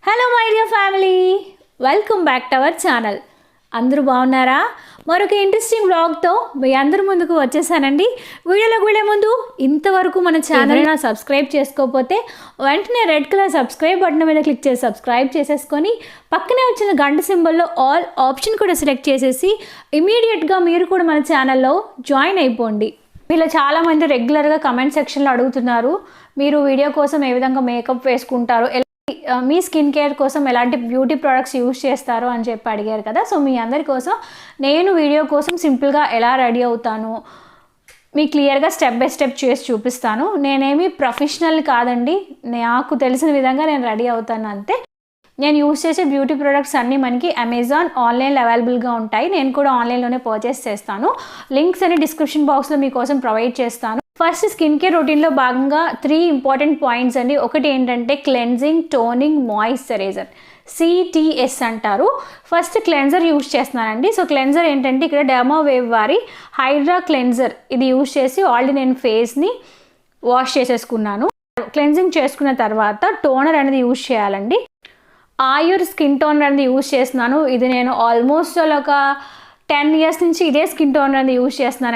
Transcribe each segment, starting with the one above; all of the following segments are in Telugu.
Hello my dear family, welcome back to our channel. అందరూ బాగున్నారా? మరొక ఇంట్రెస్టింగ్ వ్లాగ్తో మీ అందరి ముందుకు వచ్చేసానండి. వీడియోలోకి వెళ్ళే ముందు ఇంతవరకు మన ఛానల్ని సబ్స్క్రైబ్ చేసుకోకపోతే వెంటనే రెడ్ కలర్ సబ్స్క్రైబ్ బటన్ మీద క్లిక్ చేసి సబ్స్క్రైబ్ చేసేసుకొని పక్కనే వచ్చిన గంట సింబల్లో ఆల్ ఆప్షన్ కూడా సెలెక్ట్ చేసేసి ఇమీడియట్గా మీరు కూడా మన ఛానల్లో జాయిన్ అయిపోండి. వీళ్ళు చాలామంది రెగ్యులర్గా కమెంట్ సెక్షన్లో అడుగుతున్నారు, మీరు వీడియో కోసం ఏ విధంగా మేకప్ వేసుకుంటారు, మీ స్కిన్ కేర్ కోసం ఎలాంటి బ్యూటీ ప్రోడక్ట్స్ యూజ్ చేస్తారో అని చెప్పి అడిగారు కదా. సో మీ అందరి కోసం నేను వీడియో కోసం సింపుల్గా ఎలా రెడీ అవుతాను మీ క్లియర్గా స్టెప్ బై స్టెప్ చేసి చూపిస్తాను. నేనేమి ప్రొఫెషనల్ కాదండి, నాకు తెలిసిన విధంగా నేను రెడీ అవుతాను అంతే. నేను యూజ్ చేసే బ్యూటీ ప్రోడక్ట్స్ అన్నీ మనకి అమెజాన్ ఆన్లైన్లో అవైలబుల్గా ఉంటాయి. నేను కూడా ఆన్లైన్లోనే పర్చేస్ చేస్తాను. లింక్స్ అన్ని డిస్క్రిప్షన్ బాక్స్లో మీకోసం ప్రొవైడ్ చేస్తాను. ఫస్ట్ స్కిన్ కేర్ రొటీన్లో భాగంగా 3 ఇంపార్టెంట్ పాయింట్స్ అండి. ఒకటి ఏంటంటే క్లెన్జింగ్, టోనింగ్, మాయిశ్చరైజర్, CTS అంటారు. ఫస్ట్ క్లెన్జర్ యూజ్ చేస్తున్నానండి. సో క్లెన్జర్ ఏంటంటే ఇక్కడ డెర్మావేవ్ వారి హైడ్రా క్లెన్జర్ ఇది యూజ్ చేసి ఆల్రెడీ నేను ఫేస్ని వాష్ చేసేసుకున్నాను. క్లెన్జింగ్ చేసుకున్న తర్వాత టోనర్ అనేది యూజ్ చేయాలండి. ఆయుర్ స్కిన్ టోనర్ అనేది యూజ్ చేస్తున్నాను. ఇది నేను ఆల్మోస్ట్ ఒక 10 years నుంచి ఇదే స్కిన్ టోనర్ అనేది యూజ్ చేస్తున్నాను.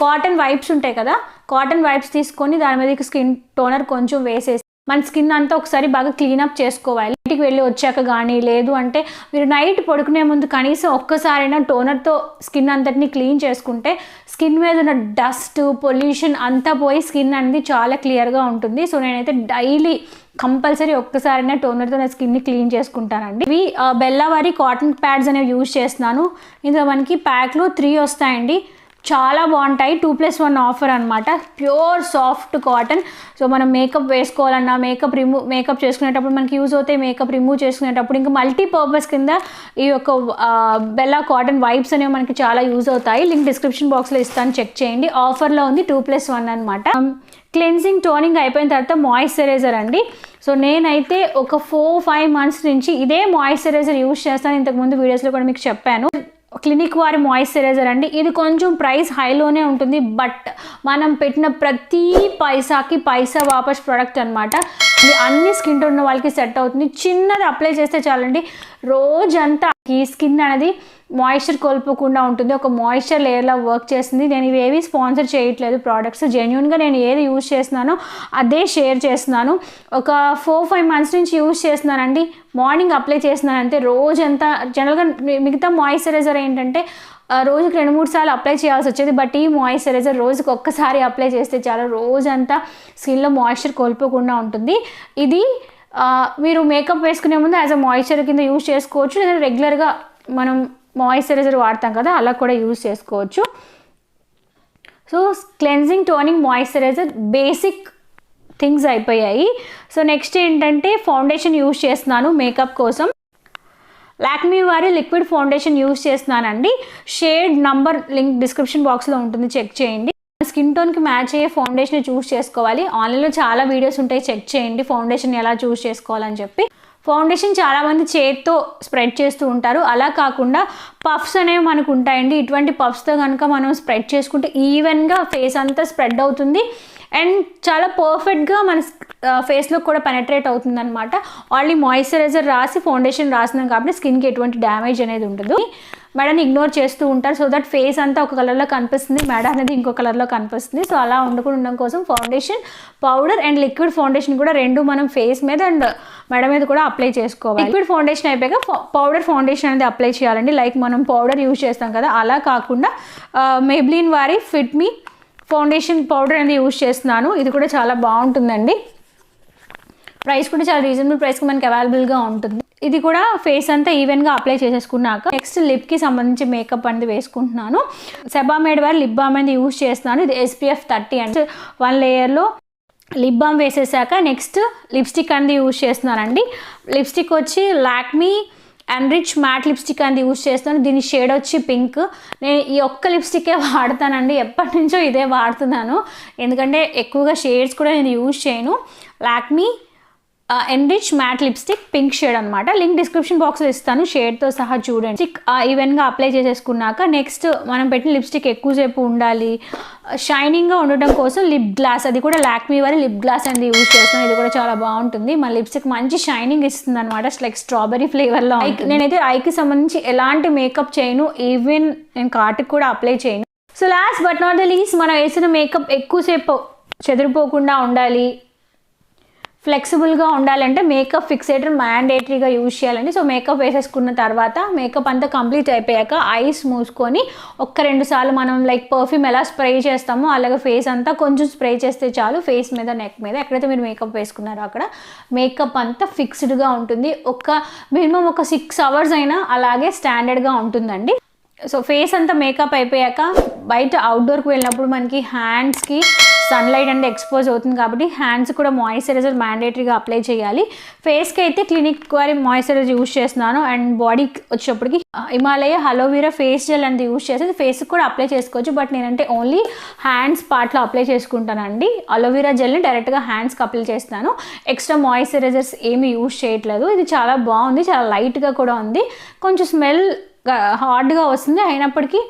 కాటన్ వైప్స్ ఉంటాయి కదా, కాటన్ వైప్స్ తీసుకొని దాని మీద స్కిన్ టోనర్ కొంచెం వేసేసి మన స్కిన్ అంతా ఒకసారి బాగా క్లీనప్ చేసుకోవాలి. ఇంటికి వెళ్ళి వచ్చాక కానీ లేదు అంటే మీరు నైట్ పడుకునే ముందు కనీసం ఒక్కసారైనా టోనర్తో స్కిన్ అంతటిని క్లీన్ చేసుకుంటే స్కిన్ మీద ఉన్న డస్ట్ పొల్యూషన్ అంతా పోయి స్కిన్ అనేది చాలా క్లియర్గా ఉంటుంది. సో నేనైతే డైలీ కంపల్సరీ ఒక్కసారైనా టోనర్తో నా స్కిన్ని క్లీన్ చేసుకుంటానండి. ఇవి బెల్లావారి కాటన్ ప్యాడ్స్ అనేవి యూజ్ చేస్తున్నాను. ఇందులో మనకి ప్యాక్లో 3 వస్తాయండి. చాలా బాగుంటాయి. 2+1 ఆఫర్ అనమాట. Pure soft cotton. సో మనం మేకప్ వేసుకోవాలన్నా మేకప్ చేసుకునేటప్పుడు మనకి యూజ్ అవుతాయి. మేకప్ రిమూవ్ చేసుకునేటప్పుడు ఇంకా మల్టీపర్పస్ కింద ఈ యొక్క బెల్లా కాటన్ వైప్స్ అనేవి మనకి చాలా యూజ్ అవుతాయి. లింక్ డిస్క్రిప్షన్ బాక్స్లో ఇస్తాను, చెక్ చేయండి. ఆఫర్లో ఉంది 2+1 అనమాట. క్లెన్జింగ్, టోనింగ్ అయిపోయిన తర్వాత మాయిశ్చరైజర్ అండి. సో నేనైతే ఒక 4-5 months నుంచి ఇదే మాయిశ్చరైజర్ యూజ్ చేస్తాను. ఇంతకుముందు వీడియోస్లో కూడా మీకు చెప్పాను. క్లినిక్ వారి మాయిశ్చరైజర్ అండి. ఇది కొంచెం ప్రైస్ హైలోనే ఉంటుంది, బట్ మనం పెట్టిన ప్రతి పైసాకి పైసా వాపస్ ప్రోడక్ట్ అనమాట. ఇది అన్ని స్కిన్ టోన్ ఉన్న వాళ్ళకి సెట్ అవుతుంది. చిన్నది అప్లై చేస్తే చాలండి, రోజంతా ఈ స్కిన్ అనేది మాయిశ్చర్ కోల్పోకుండా ఉంటుంది. ఒక మాయిశ్చర్ లేయర్లా వర్క్ చేస్తుంది. నేను ఇవేవి స్పాన్సర్ చేయట్లేదు ప్రోడక్ట్స్, జెన్యున్గా నేను ఏది యూజ్ చేస్తున్నానో అదే షేర్ చేస్తున్నాను. ఒక 4-5 months నుంచి యూజ్ చేస్తున్నానండి. మార్నింగ్ అప్లై చేస్తున్నాను అంతే. రోజంతా జనరల్గా మిగతా మాయిశ్చరైజర్ ఏంటంటే రోజుకి 2-3 సార్లు అప్లై చేయాల్సి వచ్చేది, బట్ ఈ మాయిశ్చరైజర్ రోజుకి ఒక్కసారి అప్లై చేస్తే చాలా రోజంతా స్కిన్లో మాయిశ్చర్ కోల్పోకుండా ఉంటుంది. ఇది మీరు మేకప్ వేసుకునే ముందు యాజ్ అ మాయిశ్చర్ కింద యూజ్ చేసుకోవచ్చు, లేదా రెగ్యులర్గా మనం మాయిశ్చరైజర్ వాడతాం కదా అలా కూడా యూజ్ చేసుకోవచ్చు. So cleansing, toning, moisturiser basic things అయిపోయాయి. సో నెక్స్ట్ ఏంటంటే ఫౌండేషన్ యూజ్ చేస్తున్నాను మేకప్ కోసం. లాక్మీ వారి లిక్విడ్ ఫౌండేషన్ యూజ్ చేస్తున్నానండి. షేడ్ నంబర్ లింక్ డిస్క్రిప్షన్ బాక్స్లో ఉంటుంది, చెక్ చేయండి. స్కిన్ టోన్కి మ్యాచ్ అయ్యే ఫౌండేషన్ చూస్ చేసుకోవాలి. ఆన్లైన్లో చాలా వీడియోస్ ఉంటాయి, చెక్ చేయండి ఫౌండేషన్ ఎలా చూస్ చేసుకోవాలని చెప్పి. ఫౌండేషన్ చాలామంది చేతితో స్ప్రెడ్ చేస్తూ ఉంటారు, అలా కాకుండా పఫ్స్ అనేవి మనకు ఉంటాయండి. ఇటువంటి పఫ్స్తో కనుక మనం స్ప్రెడ్ చేసుకుంటే ఈవెన్గా ఫేస్ అంతా స్ప్రెడ్ అవుతుంది అండ్ చాలా పర్ఫెక్ట్గా మన ఫేస్లో కూడా పెనట్రేట్ అవుతుంది అనమాట. ఆల్రెడీ మాయిశ్చరైజర్ రాసి ఫౌండేషన్ రాసినాం కాబట్టి స్కిన్కి ఎటువంటి డ్యామేజ్ అనేది ఉండదు. మెడని ఇగ్నోర్ చేస్తూ ఉంటారు, సో దట్ ఫేస్ అంతా ఒక కలర్లో కనిపిస్తుంది, మెడ అనేది ఇంకో కలర్లో కనిపిస్తుంది. సో అలా ఉండకుండా ఉండడం కోసం foundation powder and liquid foundation కూడా రెండు మనం ఫేస్ మీద అండ్ మెడ మీద కూడా అప్లై చేసుకోవాలి. లిక్విడ్ ఫౌండేషన్ అయిపోయాక పౌడర్ ఫౌండేషన్ అనేది అప్లై చేయాలండి. లైక్ మనం పౌడర్ యూజ్ చేస్తాం కదా అలా కాకుండా మేబ్లిన్ వారి ఫిట్ మీ ఫౌండేషన్ పౌడర్ అనేది యూజ్ చేస్తున్నాను. ఇది కూడా చాలా బాగుంటుందండి. ప్రైస్ కూడా చాలా రీజనబుల్ ప్రైస్కి మనకి అవైలబుల్గా ఉంటుంది. ఇది కూడా ఫేస్ అంతా ఈవెన్గా అప్లై చేసేసుకున్నాక నెక్స్ట్ లిప్కి సంబంధించి మేకప్ అనేది వేసుకుంటున్నాను. సెబామేడ్ వారి లిప్ బామ్ అనేది యూజ్ చేస్తున్నాను. ఇది SPF 30 అండ్ 1 లేయర్లో లిప్ బామ్ వేసేసాక నెక్స్ట్ లిప్స్టిక్ అనేది యూజ్ చేస్తున్నానండి. లిప్స్టిక్ వచ్చి లాక్మీ ఎన్రిచ్ మ్యాట్ లిప్స్టిక్ అనేది యూజ్ చేస్తాను. దీని షేడ్ వచ్చి పింక్. నేను ఈ ఒక్క లిప్స్టిక్కే వాడతానండి, ఎప్పటి నుంచో ఇదే వాడుతున్నాను, ఎందుకంటే ఎక్కువగా షేడ్స్ కూడా నేను యూజ్ చేయను. Lakme enrich mat lipstick pink shade అనమాట. లింక్ డిస్క్రిప్షన్ బాక్స్లో ఇస్తాను, షేడ్తో సహా చూడండి. స్టిక్ ఈవెన్గా అప్లై చేసేసుకున్నాక నెక్స్ట్ మనం పెట్టిన లిప్స్టిక్ ఎక్కువసేపు ఉండాలి, షైనింగ్గా ఉండటం కోసం లిప్ గ్లాస్, అది కూడా లాక్మీ వారి లిప్ గ్లాస్ అనేది యూజ్ చేస్తున్నాను. ఇది కూడా చాలా బాగుంటుంది, మన లిప్స్టిక్ మంచి షైనింగ్ ఇస్తుంది అనమాట, లైక్ స్ట్రాబెరీ ఫ్లేవర్లో. నేనైతే ఐకి సంబంధించి ఎలాంటి మేకప్ చేయను, ఈవెన్ నేను కాటుకు కూడా అప్లై చేయను. So last but not the least, మనం వేసిన మేకప్ ఎక్కువసేపు చెదిరిపోకుండా ఉండాలి, ఫ్లెక్సిబుల్గా ఉండాలంటే మేకప్ ఫిక్సేటర్ మ్యాండేటరీగా యూజ్ చేయాలండి. సో మేకప్ వేసేసుకున్న తర్వాత మేకప్ అంతా కంప్లీట్ అయిపోయాక ఐస్ మూసుకొని 1-2 సార్లు మనం లైక్ పర్ఫ్యూమ్ ఎలా స్ప్రే చేస్తామో అలాగే ఫేస్ అంతా కొంచెం స్ప్రే చేస్తే చాలు. ఫేస్ మీద, నెక్ మీద ఎక్కడైతే మీరు మేకప్ వేసుకున్నారో అక్కడ మేకప్ అంతా ఫిక్స్డ్గా ఉంటుంది. మినిమం ఒక 6 అవర్స్ అయినా అలాగే స్టాండర్డ్గా ఉంటుందండి. సో ఫేస్ అంతా మేకప్ అయిపోయాక బయట అవుట్డోర్కి వెళ్ళినప్పుడు మనకి హ్యాండ్స్కి సన్లైట్ అనేది ఎక్స్పోజ్ అవుతుంది కాబట్టి హ్యాండ్స్ కూడా మాయిశ్చరైజర్ మ్యాండేటరీగా అప్లై చేయాలి. ఫేస్కి అయితే క్లినిక్ వారి మాయిశ్చరైజర్ యూజ్ చేస్తున్నాను, అండ్ బాడీకి వచ్చేటప్పటికి హిమాలయ అలోవెరా ఫేస్ జెల్ అనేది యూజ్ చేసేది. ఫేస్కి కూడా అప్లై చేసుకోవచ్చు, బట్ నేనంటే ఓన్లీ హ్యాండ్స్ పార్ట్లో అప్లై చేసుకుంటానండి. అలోవెరా జెల్ని డైరెక్ట్గా హ్యాండ్స్కి అప్లై చేస్తాను, ఎక్స్ట్రా మాయిశ్చరైజర్స్ ఏమీ యూజ్ చేయట్లేదు. ఇది చాలా బాగుంది, చాలా లైట్గా కూడా ఉంది, కొంచెం స్మెల్ హార్డ్గా వస్తుంది, అయినప్పటికీ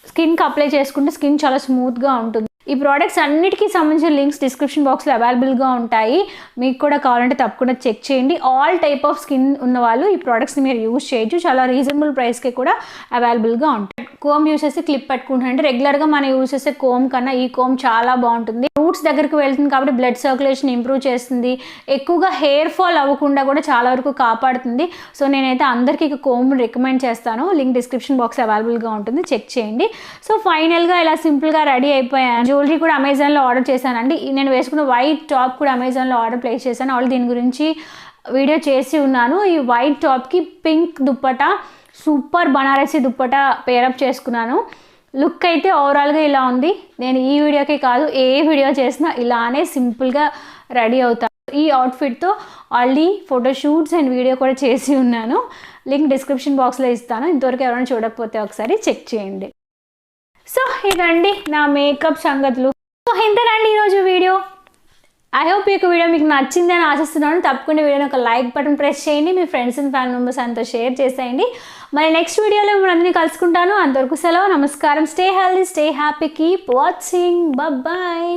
స్కిన్కి అప్లై చేసుకుంటే స్కిన్ చాలా స్మూత్గా ఉంటుంది. ఈ ప్రోడక్ట్స్ అన్నిటికీ సంబంధించిన లింక్స్ డిస్క్రిప్షన్ బాక్స్లో అవైలబుల్గా ఉంటాయి, మీకు కూడా కావాలంటే తప్పకుండా చెక్ చేయండి. ఆల్ టైప్ ఆఫ్ స్కిన్ ఉన్న వాళ్ళు ఈ ప్రోడక్ట్స్ని మీరు యూజ్ చేయొచ్చు, చాలా రీజనబుల్ ప్రైస్కి కూడా అవైలబుల్గా ఉంటాయి. కోమ్ యూస్ చేసి క్లిప్ పెట్టుకుంటానంటే రెగ్యులర్గా మనం యూజ్ చేసే కోమ్ కన్నా ఈ కోమ్ చాలా బాగుంటుంది. రూట్స్ దగ్గరికి వెళ్తుంది కాబట్టి బ్లడ్ సర్క్యులేషన్ ఇంప్రూవ్ చేస్తుంది, ఎక్కువగా హెయిర్ ఫాల్ అవ్వకుండా కూడా చాలా వరకు కాపాడుతుంది. సో నేనైతే అందరికీ కోమ్ రికమెండ్ చేస్తాను, లింక్ డిస్క్రిప్షన్ బాక్స్ అవైలబుల్గా ఉంటుంది, చెక్ చేయండి. సో ఫైనల్గా ఇలా సింపుల్గా రెడీ అయిపోయాను. జ్యువెలరీ కూడా అమెజాన్లో ఆర్డర్ చేశానండి. నేను వేసుకున్న వైట్ టాప్ కూడా అమెజాన్లో ఆర్డర్ ప్లేస్ చేశాను, ఆల్రెడీ దీని గురించి వీడియో చేసి ఉన్నాను. ఈ వైట్ టాప్కి pink dupatta, super Banarasi dupatta pair up చేసుకున్నాను. లుక్ అయితే ఓవరాల్గా ఇలా ఉంది. నేను ఈ వీడియోకే కాదు ఏ వీడియో చేసినా ఇలానే సింపుల్గా రెడీ అవుతాను. ఈ అవుట్ఫిట్తో ఆల్రెడీ ఫోటోషూట్స్ అండ్ వీడియో కూడా చేసి ఉన్నాను, లింక్ డిస్క్రిప్షన్ బాక్స్లో ఇస్తాను. ఇంతవరకు ఎవరైనా చూడకపోతే ఒకసారి చెక్ చేయండి. సో ఇదండి నా మేకప్ సంగతులు. సో ఇంతేనండి ఈరోజు వీడియో. ఐ హోప్ ఈ వీడియో మీకు నచ్చిందని ఆశిస్తున్నాను. తప్పకుండా వీడియోని ఒక లైక్ బటన్ ప్రెస్ చేయండి, మీ ఫ్రెండ్స్ అండ్ ఫ్యామిలీ మెంబర్స్ అంతా షేర్ చేసేయండి. మరి నెక్స్ట్ వీడియోలో మిమ్మల్ని అందరినీ కలుసుకుంటాను. అంతవరకు సెలవు, నమస్కారం. Stay healthy, stay happy, keep watching, bye.